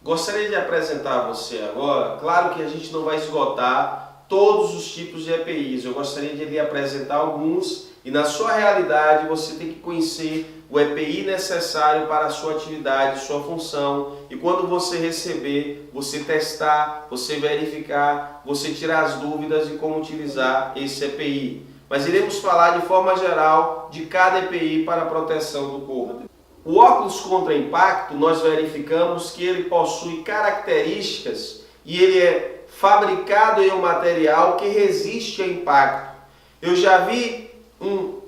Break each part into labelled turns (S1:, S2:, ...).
S1: Gostaria de apresentar a você agora, claro que a gente não vai esgotar todos os tipos de EPIs, eu gostaria de lhe apresentar alguns e na sua realidade você tem que conhecer o EPI necessário para a sua atividade, sua função, e quando você receber, você testar, você verificar, você tirar as dúvidas de como utilizar esse EPI. Mas iremos falar de forma geral de cada EPI para a proteção do corpo. O óculos contra impacto, nós verificamos que ele possui características e ele é fabricado em um material que resiste a impacto. Eu já vi um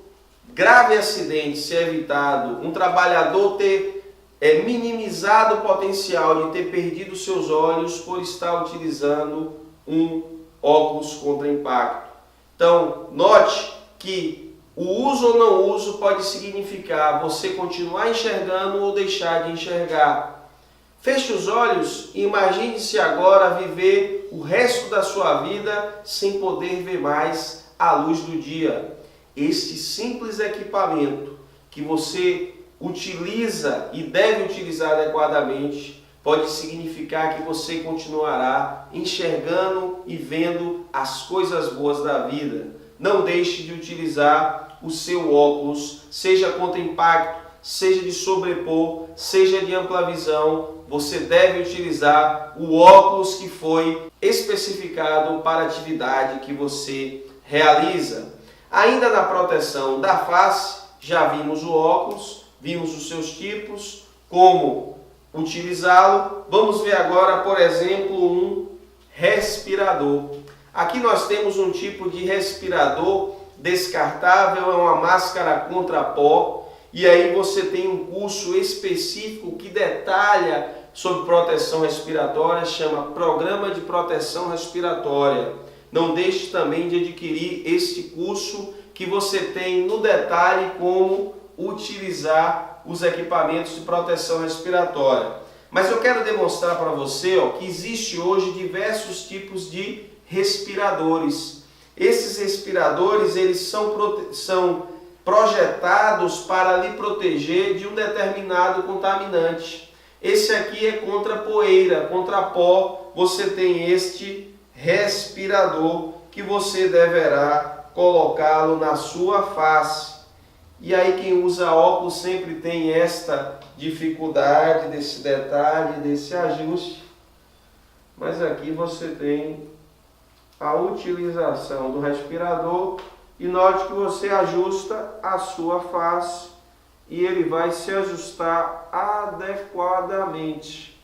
S1: grave acidente ser evitado, um trabalhador ter minimizado o potencial de ter perdido seus olhos por estar utilizando um óculos contra impacto. Então, note que o uso ou não uso pode significar você continuar enxergando ou deixar de enxergar. Feche os olhos e imagine-se agora viver o resto da sua vida sem poder ver mais a luz do dia. Este simples equipamento que você utiliza e deve utilizar adequadamente pode significar que você continuará enxergando e vendo as coisas boas da vida. Não deixe de utilizar o seu óculos, seja contra impacto, seja de sobrepor, seja de ampla visão. Você deve utilizar o óculos que foi especificado para a atividade que você realiza. Ainda na proteção da face, já vimos o óculos, vimos os seus tipos, como utilizá-lo. Vamos ver agora, por exemplo, um respirador. Aqui nós temos um tipo de respirador descartável, é uma máscara contra pó, e aí você tem um curso específico que detalha sobre proteção respiratória, chama Programa de Proteção Respiratória. Não deixe também de adquirir este curso que você tem no detalhe como utilizar os equipamentos de proteção respiratória. Mas eu quero demonstrar para você que existe hoje diversos tipos de respiradores. Esses respiradores eles são projetados para lhe proteger de um determinado contaminante. Esse aqui é contra poeira, contra pó. Você tem este respirador que você deverá colocá-lo na sua face. E aí quem usa óculos sempre tem esta dificuldade desse detalhe, desse ajuste. Mas aqui você tem a utilização do respirador e note que você ajusta a sua face e ele vai se ajustar adequadamente,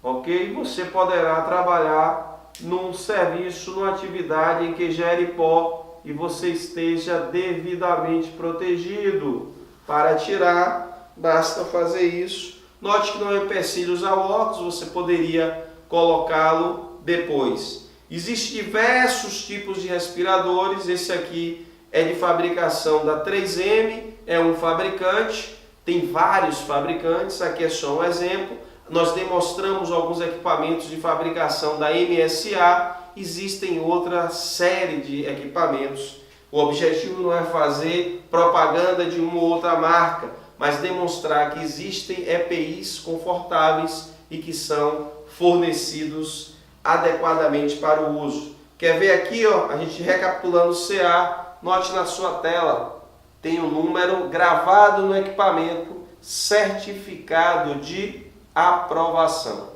S1: ok? Você poderá trabalhar num serviço, numa atividade em que gere pó e você esteja devidamente protegido. Para tirar, basta fazer isso. Note que não é empecilho usar o óculos, você poderia colocá-lo depois. Existem diversos tipos de respiradores. Esse aqui é de fabricação da 3M, é um fabricante, tem vários fabricantes, aqui é só um exemplo. Nós demonstramos alguns equipamentos de fabricação da MSA, existem outra série de equipamentos. O objetivo não é fazer propaganda de uma ou outra marca, mas demonstrar que existem EPIs confortáveis e que são fornecidos adequadamente para o uso. Quer ver aqui, a gente recapitulando o CA, note na sua tela, tem um número gravado no equipamento, certificado de aprovação.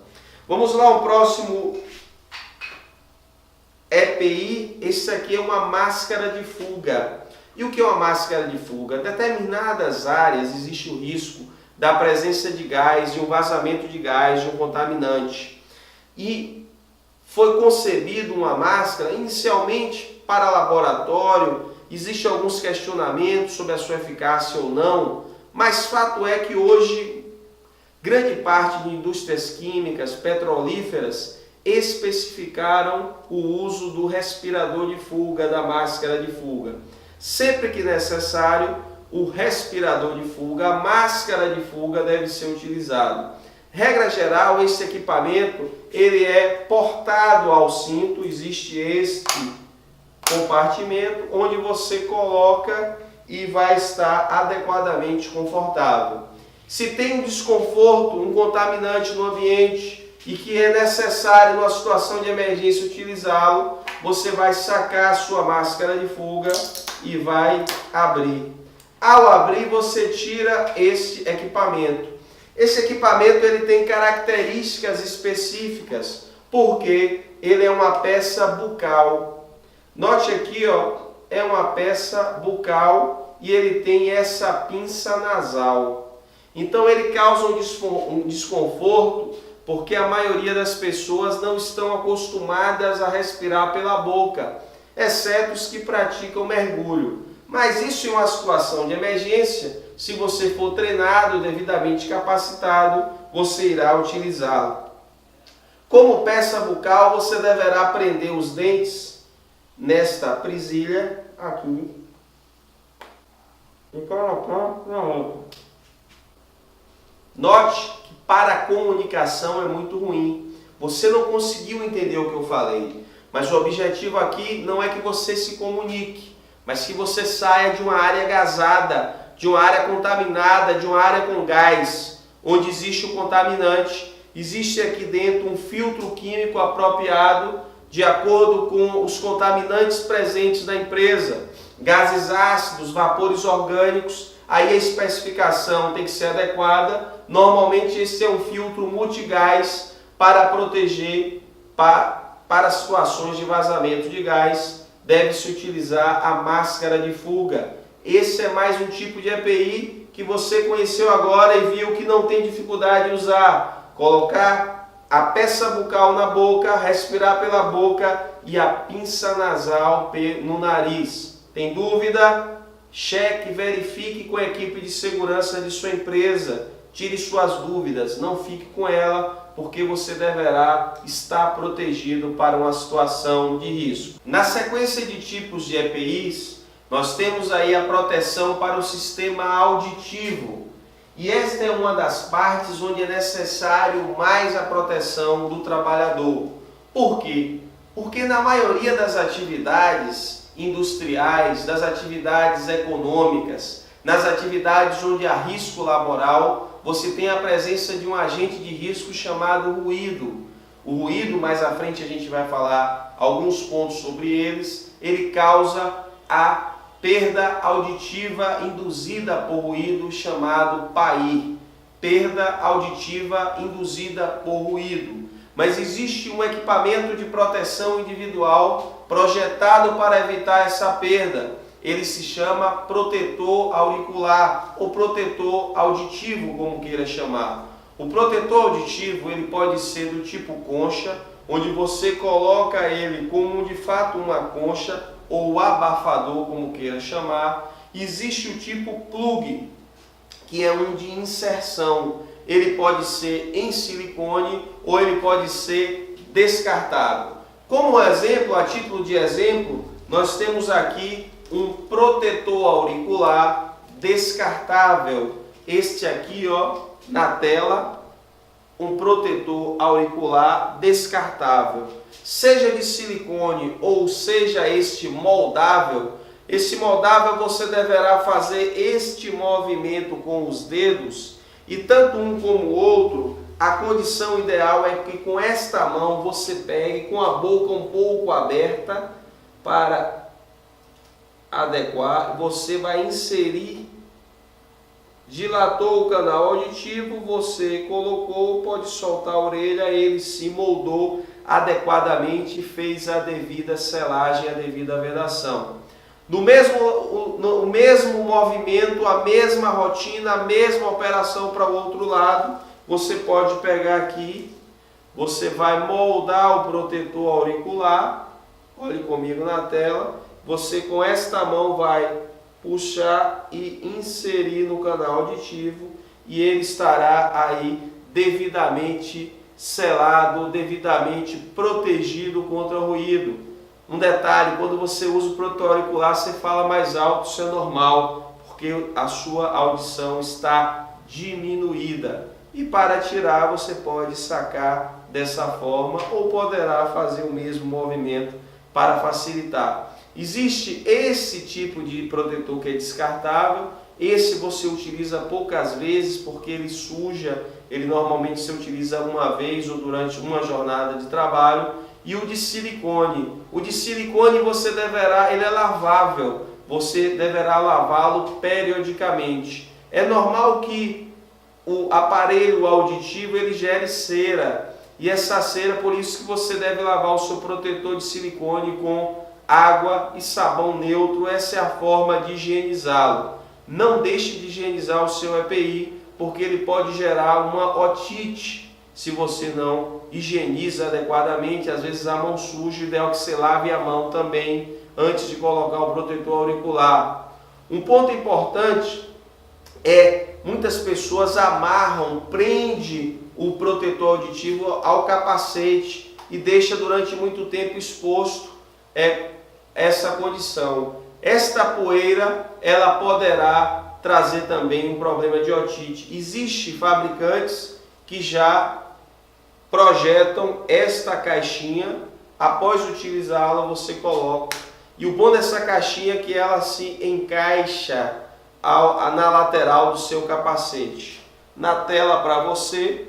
S1: Vamos lá, o próximo EPI, esse aqui é uma máscara de fuga. E o que é uma máscara de fuga? Em determinadas áreas existe o risco da presença de gás, de um vazamento de gás, de um contaminante. E foi concebido uma máscara inicialmente para laboratório, existem alguns questionamentos sobre a sua eficácia ou não, mas fato é que hoje grande parte de indústrias químicas, petrolíferas, especificaram o uso do respirador de fuga, da máscara de fuga. Sempre que necessário, o respirador de fuga, a máscara de fuga deve ser utilizado. Regra geral, esse equipamento ele é portado ao cinto, existe este compartimento onde você coloca e vai estar adequadamente confortável. Se tem um desconforto, um contaminante no ambiente e que é necessário, numa situação de emergência, utilizá-lo, você vai sacar a sua máscara de fuga e vai abrir. Ao abrir, você tira este equipamento. Esse equipamento ele tem características específicas, porque ele é uma peça bucal. Note aqui, ó, é uma peça bucal e ele tem essa pinça nasal. Então ele causa um desconforto, porque a maioria das pessoas não estão acostumadas a respirar pela boca, exceto os que praticam mergulho. Mas isso em uma situação de emergência, se você for treinado, devidamente capacitado, você irá utilizá-lo. Como peça bucal, você deverá prender os dentes nesta presilha aqui e colocar na outra. Note que para a comunicação é muito ruim. Você não conseguiu entender o que eu falei, mas o objetivo aqui não é que você se comunique, mas que você saia de uma área gasada, de uma área contaminada, de uma área com gás, onde existe o contaminante. Existe aqui dentro um filtro químico apropriado de acordo com os contaminantes presentes na empresa, gases ácidos, vapores orgânicos. Aí a especificação tem que ser adequada. Normalmente esse é um filtro multigás para proteger para situações de vazamento de gás. Deve-se utilizar a máscara de fuga. Esse é mais um tipo de EPI que você conheceu agora e viu que não tem dificuldade de usar. Colocar a peça bucal na boca, respirar pela boca e a pinça nasal no nariz. Tem dúvida? Cheque, verifique com a equipe de segurança de sua empresa. Tire suas dúvidas, não fique com ela, porque você deverá estar protegido para uma situação de risco. Na sequência de tipos de EPIs, nós temos aí a proteção para o sistema auditivo. E esta é uma das partes onde é necessário mais a proteção do trabalhador. Por quê? Porque na maioria das atividades industriais, das atividades econômicas, nas atividades onde há risco laboral, você tem a presença de um agente de risco chamado ruído. O ruído, mais à frente a gente vai falar alguns pontos sobre eles, ele causa a perda auditiva induzida por ruído, chamado PAI. Perda auditiva induzida por ruído. Mas existe um equipamento de proteção individual projetado para evitar essa perda. Ele se chama protetor auricular ou protetor auditivo, como queira chamar. O protetor auditivo ele pode ser do tipo concha, onde você coloca ele como de fato uma concha, ou abafador, como queira chamar. Existe o tipo plug, que é um de inserção. Ele pode ser em silicone ou ele pode ser descartável. Como exemplo, a título de exemplo, nós temos aqui um protetor auricular descartável. Este aqui, ó, na tela, um protetor auricular descartável. Seja de silicone ou seja este moldável, esse moldável você deverá fazer este movimento com os dedos e tanto um como o outro, a condição ideal é que com esta mão você pegue com a boca um pouco aberta para adequar, você vai inserir, dilatou o canal auditivo, você colocou, pode soltar a orelha, ele se moldou adequadamente, fez a devida selagem, a devida vedação. No mesmo movimento, a mesma rotina, a mesma operação para o outro lado, você pode pegar aqui, você vai moldar o protetor auricular, olhe comigo na tela, você com esta mão vai puxar e inserir no canal auditivo e ele estará aí devidamente selado, devidamente protegido contra ruído. Um detalhe, quando você usa o protetor auricular, você fala mais alto, isso é normal, porque a sua audição está diminuída. E para tirar, você pode sacar dessa forma ou poderá fazer o mesmo movimento para facilitar. Existe esse tipo de protetor que é descartável Esse você utiliza poucas vezes porque ele suja, ele normalmente se utiliza uma vez ou durante uma jornada de trabalho. E o de silicone. O de silicone ele é lavável, você deverá lavá-lo periodicamente. É normal que o aparelho auditivo ele gere cera, e essa cera, por isso que você deve lavar o seu protetor de silicone com água e sabão neutro. Essa é a forma de higienizá-lo. Não deixe de higienizar o seu EPI, porque ele pode gerar uma otite se você não higieniza adequadamente. Às vezes a mão suja, o ideal é que você lave a mão também antes de colocar o protetor auricular. Um ponto importante é, muitas pessoas prende o protetor auditivo ao capacete e deixa durante muito tempo exposto essa condição. Esta poeira, ela poderá trazer também um problema de otite. Existem fabricantes que já projetam esta caixinha, após utilizá-la você coloca. E o bom dessa caixinha é que ela se encaixa na lateral do seu capacete. Na tela para você,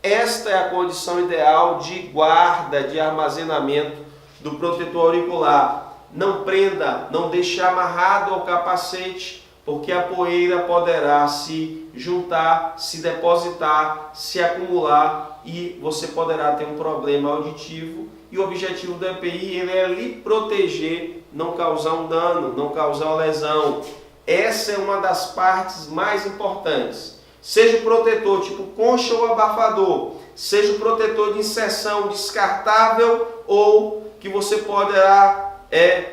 S1: esta é a condição ideal de guarda, de armazenamento do protetor auricular. Não prenda, não deixe amarrado ao capacete, porque a poeira poderá se juntar, se depositar, se acumular e você poderá ter um problema auditivo. E o objetivo do EPI é lhe proteger, não causar um dano, não causar uma lesão. Essa é uma das partes mais importantes. Seja o protetor tipo concha ou abafador, seja o protetor de inserção descartável ou que você poderá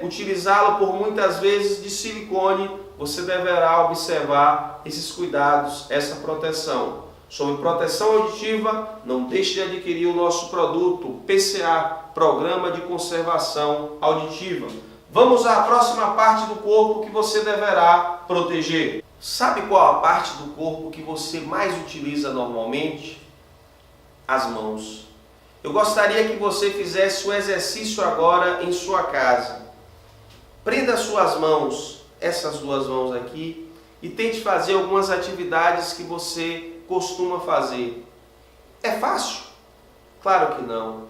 S1: utilizá-lo por muitas vezes de silicone, você deverá observar esses cuidados, essa proteção. Sobre proteção auditiva, não deixe de adquirir o nosso produto PCA, Programa de Conservação Auditiva. Vamos à próxima parte do corpo que você deverá proteger. Sabe qual a parte do corpo que você mais utiliza normalmente? As mãos. Eu gostaria que você fizesse o exercício agora em sua casa. Prenda suas mãos, essas duas mãos aqui, e tente fazer algumas atividades que você costuma fazer. É fácil? Claro que não.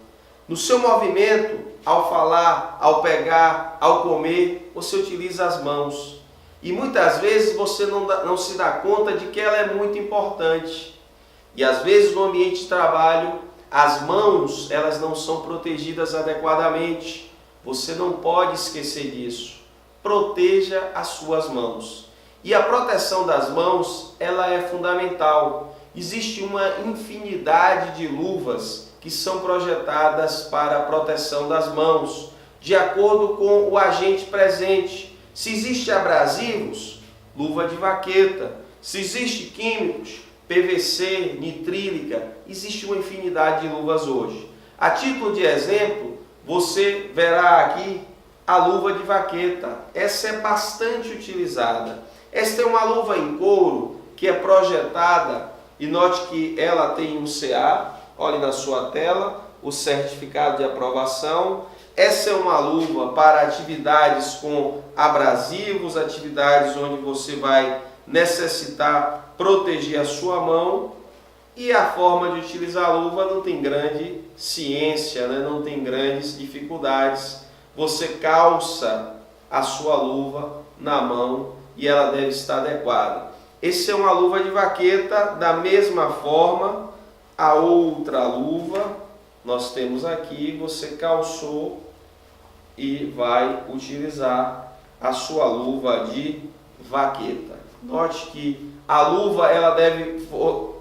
S1: No seu movimento, ao falar, ao pegar, ao comer, você utiliza as mãos. E muitas vezes você não se dá conta de que ela é muito importante. E às vezes no ambiente de trabalho, as mãos elas não são protegidas adequadamente. Você não pode esquecer disso. Proteja as suas mãos. E a proteção das mãos, ela é fundamental. Existe uma infinidade de luvas que são projetadas para a proteção das mãos, de acordo com o agente presente. Se existe abrasivos, luva de vaqueta. Se existe químicos, PVC, nitrílica, existe uma infinidade de luvas hoje. A título de exemplo, você verá aqui a luva de vaqueta. Essa é bastante utilizada. Esta é uma luva em couro que é projetada, e note que ela tem um CA, olhe na sua tela, o certificado de aprovação. Essa é uma luva para atividades com abrasivos, atividades onde você vai necessitar proteger a sua mão. E a forma de utilizar a luva não tem grande ciência, né? Não tem grandes dificuldades. Você calça a sua luva na mão e ela deve estar adequada. Essa é uma luva de vaqueta. Da mesma forma, a outra luva nós temos aqui, você calçou e vai utilizar a sua luva de vaqueta. Note que a luva ela deve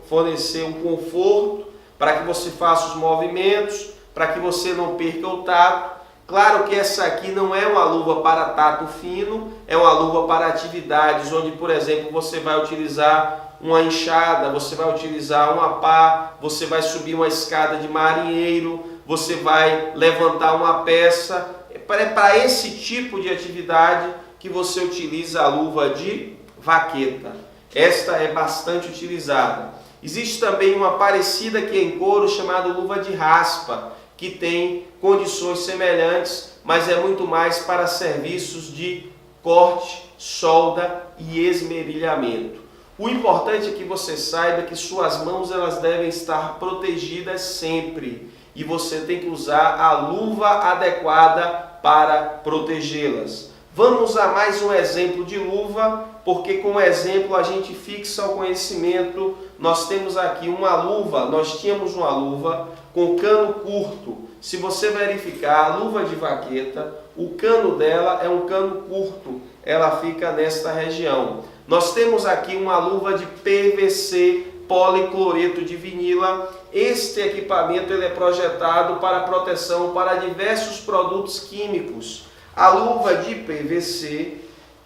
S1: fornecer um conforto para que você faça os movimentos, para que você não perca o tato. Claro que essa aqui não é uma luva para tato fino, é uma luva para atividades onde, por exemplo, você vai utilizar uma enxada, você vai utilizar uma pá, você vai subir uma escada de marinheiro, você vai levantar uma peça. É para esse tipo de atividade que você utiliza a luva de vaqueta. Esta é bastante utilizada. Existe também uma parecida que é em couro chamada luva de raspa, que tem condições semelhantes, mas é muito mais para serviços de corte, solda e esmerilhamento. O importante é que você saiba que suas mãos elas devem estar protegidas sempre e você tem que usar a luva adequada para protegê-las. Vamos a mais um exemplo de luva, porque com o exemplo a gente fixa o conhecimento. Nós temos aqui uma luva, nós tínhamos uma luva com cano curto. Se você verificar a luva de vaqueta, o cano dela é um cano curto, ela fica nesta região. Nós temos aqui uma luva de PVC, policloreto de vinila. Este equipamento ele é projetado para proteção para diversos produtos químicos. A luva de PVC,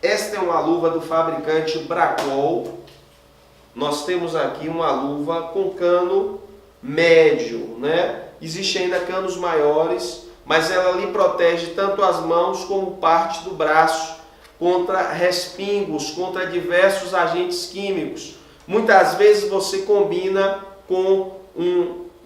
S1: esta é uma luva do fabricante Bracol. Nós temos aqui uma luva com cano médio, né? Existem ainda canos maiores, mas ela lhe protege tanto as mãos como parte do braço contra respingos, contra diversos agentes químicos. Muitas vezes você combina com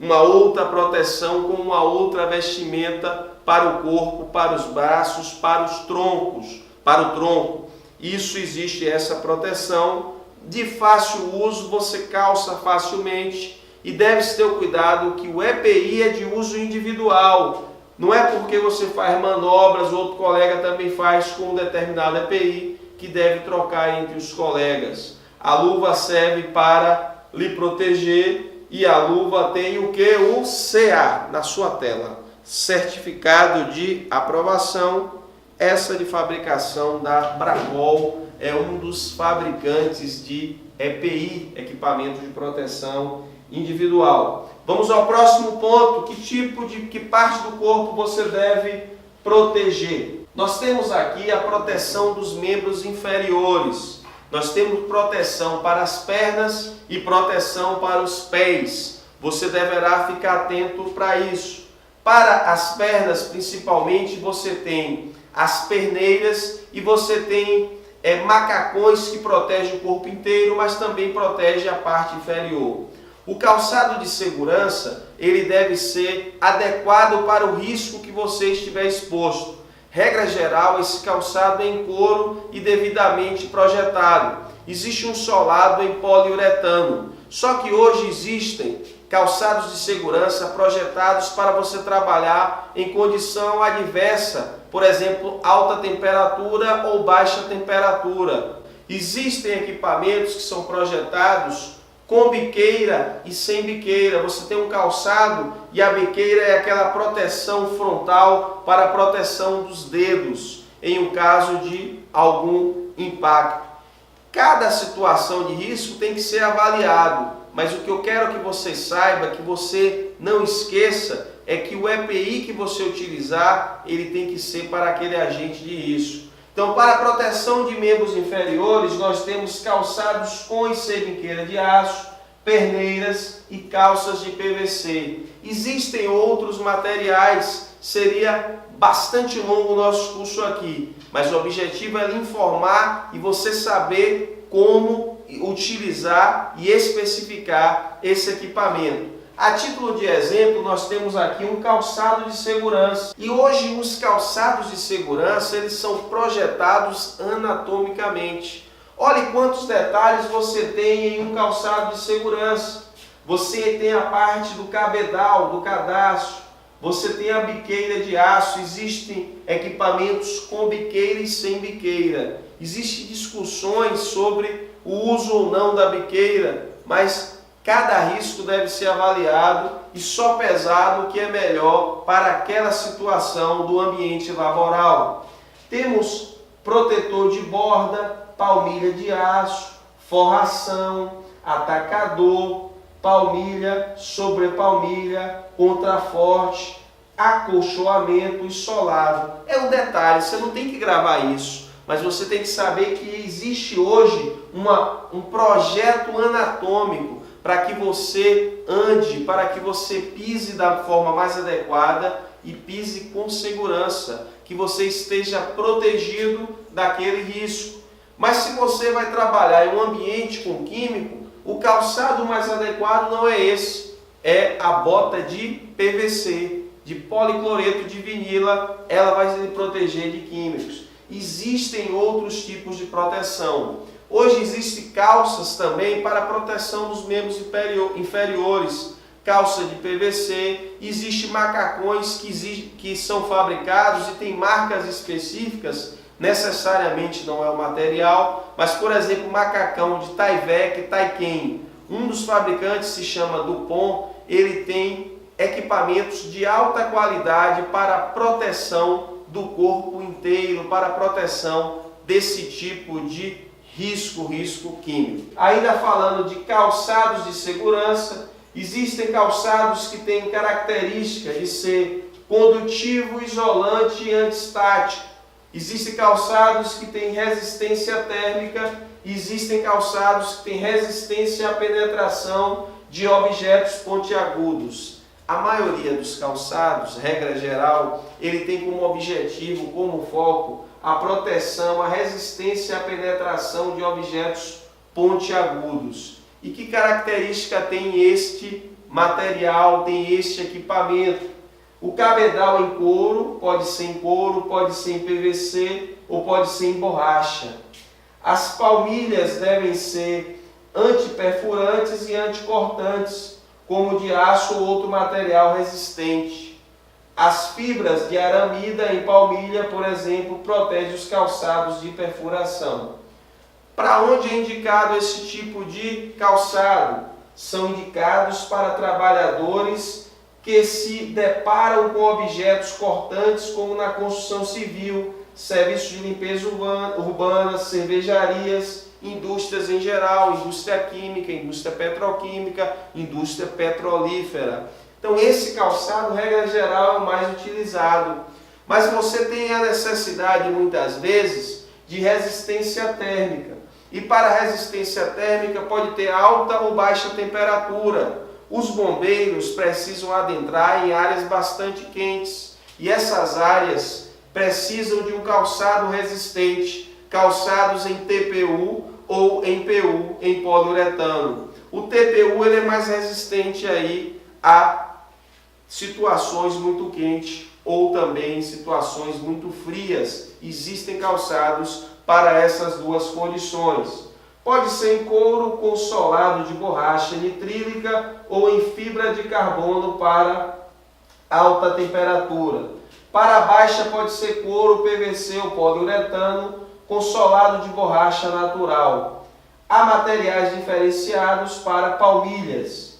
S1: uma outra proteção, com uma outra vestimenta para o corpo, para os braços, para os troncos, para o tronco. Isso existe essa proteção de fácil uso, você calça facilmente e deve-se ter o cuidado que o EPI é de uso individual. Não é porque você faz manobras, outro colega também faz com um determinado EPI, que deve trocar entre os colegas. A luva serve para lhe proteger e a luva tem o que? O CA na sua tela. Certificado de aprovação. Essa de fabricação da Bracol é um dos fabricantes de EPI, equipamento de proteção individual. Vamos ao próximo ponto. Que parte do corpo você deve proteger? Nós temos aqui a proteção dos membros inferiores. Nós temos proteção para as pernas e proteção para os pés. Você deverá ficar atento para isso. Para as pernas, principalmente, você tem as perneiras e você tem macacões que protegem o corpo inteiro, mas também protege a parte inferior. O calçado de segurança, ele deve ser adequado para o risco que você estiver exposto. Regra geral, esse calçado é em couro e devidamente projetado. Existe um solado em poliuretano. Só que hoje existem calçados de segurança projetados para você trabalhar em condição adversa, por exemplo, alta temperatura ou baixa temperatura. Existem equipamentos que são projetados com biqueira e sem biqueira. Você tem um calçado e a biqueira é aquela proteção frontal para a proteção dos dedos, em um caso de algum impacto. Cada situação de risco tem que ser avaliado, mas o que eu quero que você saiba, que você não esqueça, é que o EPI que você utilizar, ele tem que ser para aquele agente de risco. Então, para a proteção de membros inferiores, nós temos calçados com e sem biqueira de aço, perneiras e calças de PVC. Existem outros materiais, seria bastante longo o nosso curso aqui, mas o objetivo é lhe informar e você saber como utilizar e especificar esse equipamento. A título de exemplo, nós temos aqui um calçado de segurança. E hoje os calçados de segurança, eles são projetados anatomicamente. Olhe quantos detalhes você tem em um calçado de segurança. Você tem a parte do cabedal, do cadastro. Você tem a biqueira de aço. Existem equipamentos com biqueira e sem biqueira. Existem discussões sobre o uso ou não da biqueira, mas cada risco deve ser avaliado e só pesado o que é melhor para aquela situação do ambiente laboral. Temos protetor de borda, palmilha de aço, forração, atacador, palmilha, sobrepalmilha, contraforte, acolchoamento e solado. É um detalhe, você não tem que gravar isso, mas você tem que saber que existe hoje um projeto anatômico para que você ande, para que você pise da forma mais adequada e pise com segurança, que você esteja protegido daquele risco. Mas se você vai trabalhar em um ambiente com químico, o calçado mais adequado não é esse, é a bota de PVC, de policloreto de vinila, ela vai lhe proteger de químicos. existem outros tipos de proteção. Hoje existem calças também para proteção dos membros inferiores, calça de PVC, existem macacões que são fabricados e tem marcas específicas, necessariamente não é o material, mas por exemplo, macacão de Tyvek, Taiken, um dos fabricantes se chama Dupont, ele tem equipamentos de alta qualidade para proteção do corpo inteiro, para proteção desse tipo de risco químico. Ainda falando de calçados de segurança, existem calçados que têm característica de ser condutivo, isolante e antistático. Existem calçados que têm resistência térmica, existem calçados que têm resistência à penetração de objetos pontiagudos. A maioria dos calçados, regra geral, ele tem como objetivo, como foco, a proteção, a resistência à penetração de objetos pontiagudos. E que característica tem este material, tem este equipamento? O cabedal em couro, pode ser em couro, pode ser em PVC ou pode ser em borracha. As palmilhas devem ser antiperfurantes e anticortantes, como de aço ou outro material resistente. As fibras de aramida em palmilha, por exemplo, protegem os calçados de perfuração. Para onde é indicado esse tipo de calçado? São indicados para trabalhadores que se deparam com objetos cortantes, como na construção civil, serviços de limpeza urbana, cervejarias, indústrias em geral, indústria química, indústria petroquímica, indústria petrolífera. Então esse calçado, regra geral, é o mais utilizado. Mas você tem a necessidade, muitas vezes, de resistência térmica. E para resistência térmica pode ter alta ou baixa temperatura. Os bombeiros precisam adentrar em áreas bastante quentes. E essas áreas precisam de um calçado resistente, calçados em TPU ou em PU, em poliuretano. O TPU ele é mais resistente aí a situações muito quentes ou também situações muito frias. Existem calçados para essas duas condições. Pode ser em couro com solado de borracha nitrílica ou em fibra de carbono para alta temperatura. Para baixa pode ser couro, PVC ou poliuretano com solado de borracha natural. Há materiais diferenciados para palmilhas.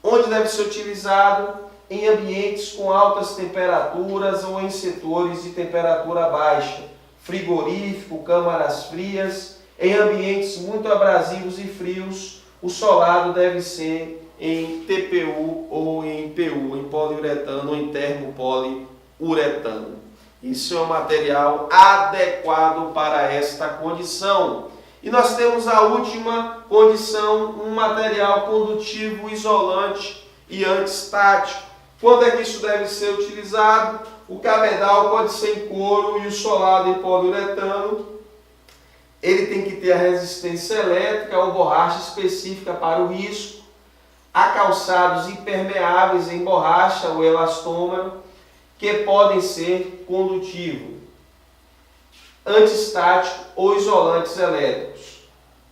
S1: Onde deve ser utilizado? Em ambientes com altas temperaturas ou em setores de temperatura baixa, frigorífico, câmaras frias. Em ambientes muito abrasivos e frios, o solado deve ser em TPU ou em PU, em poliuretano ou em termopoliuretano. Isso é um material adequado para esta condição. E nós temos a última condição, um material condutivo, isolante e antistático. Quando é que isso deve ser utilizado? O cabedal pode ser em couro e o solado em poliuretano. Ele tem que ter a resistência elétrica ou borracha específica para o risco. Há calçados impermeáveis em borracha ou elastômero que podem ser condutivo, antistático ou isolantes elétricos.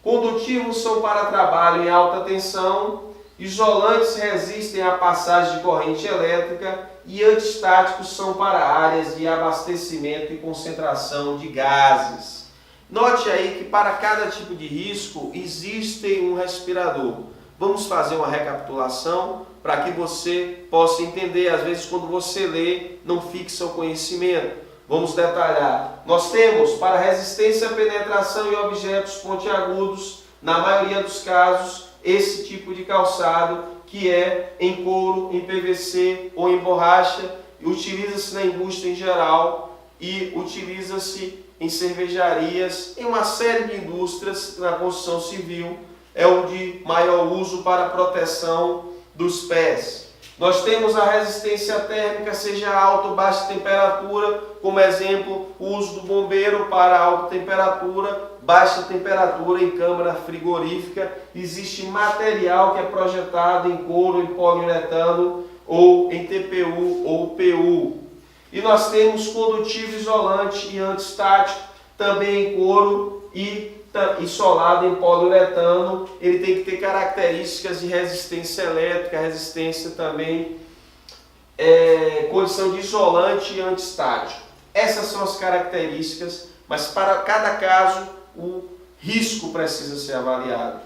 S1: Condutivos são para trabalho em alta tensão. Isolantes resistem à passagem de corrente elétrica e antistáticos são para áreas de abastecimento e concentração de gases. Note aí que para cada tipo de risco existe um respirador. Vamos fazer uma recapitulação para que você possa entender. Às vezes quando você lê não fixa o conhecimento. Vamos detalhar. Nós temos para resistência à penetração em objetos pontiagudos, na maioria dos casos, esse tipo de calçado que é em couro, em PVC ou em borracha, utiliza-se na indústria em geral e utiliza-se em cervejarias, em uma série de indústrias. Na construção civil é o de maior uso para proteção dos pés. Nós temos a resistência térmica, seja alta ou baixa temperatura, como exemplo, o uso do bombeiro para alta temperatura, baixa temperatura em câmara frigorífica. Existe material que é projetado em couro, em poliuretano ou em TPU ou PU. E nós temos condutivo, isolante e antistático, também em couro e isolado em poliuretano. Ele tem que ter características de resistência elétrica, resistência também, condição de isolante e antistático. Essas são as características, mas para cada caso o risco precisa ser avaliado.